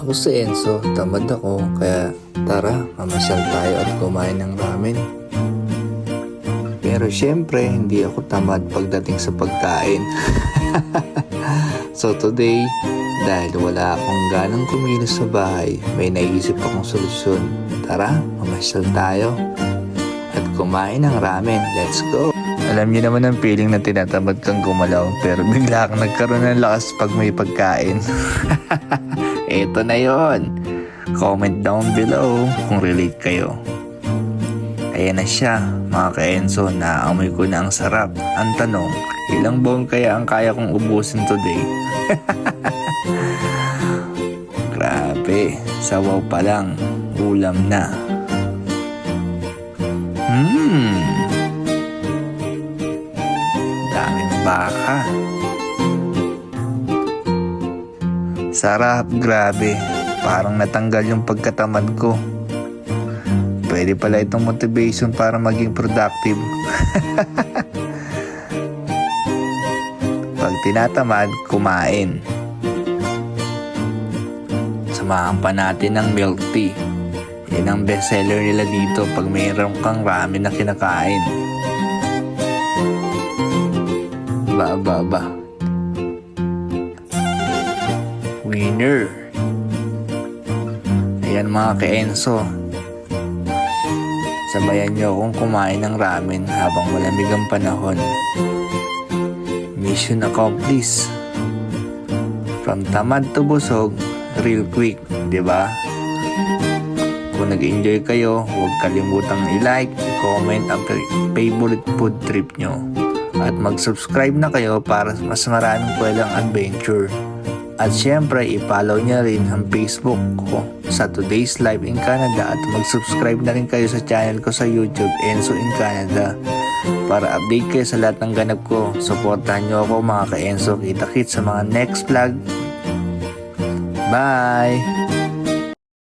Ako si Enzo, tamad ako, kaya tara, mamasyal tayo at kumain ng ramen. Pero syempre, hindi ako tamad pagdating sa pagkain. So today, dahil wala akong ganang kumilos sa bahay, may naisip akong solusyon. Tara, mamasyal tayo at kumain ng ramen. Let's go! Alam niyo naman ang feeling na tinatamad kang gumalaw pero bigla kang nagkaroon ng lakas pag may pagkain. Eto na yon. Comment down below kung relate kayo. Ayan na siya, mga ka-Enzo, naamoy ko na ang sarap. Ang tanong, ilang buong kaya ang kaya kong ubusin today? Grabe, sawaw pa lang, ulam na. Daming baka. Sarap, grabe. Parang natanggal yung pagkatamad ko. Pwede pala itong motivation para maging productive. Pag tinatamad, kumain. Samahan pa natin ng milk tea. Yan ang bestseller nila dito pag mayroon kang ramen na kinakain. Ba. Winner. Ayan mga ka-Enzo. Sabayan niyo akong kumain ng ramen habang malamig ang panahon. Mission accomplished. From tamad to busog, real quick, di ba? Kung nag-enjoy kayo, huwag kalimutang i-like, i-comment ang favorite food trip nyo. At mag-subscribe na kayo para mas maraming pwedeng adventure. At syempre, i-follow nyo rin ang Facebook ko sa Today's Live in Canada at mag-subscribe na rin kayo sa channel ko sa YouTube, Enzo in Canada, para update kayo sa lahat ng ganap ko. Supportahan nyo ako mga ka-Enzo. Kita-kits sa mga next vlog. Bye!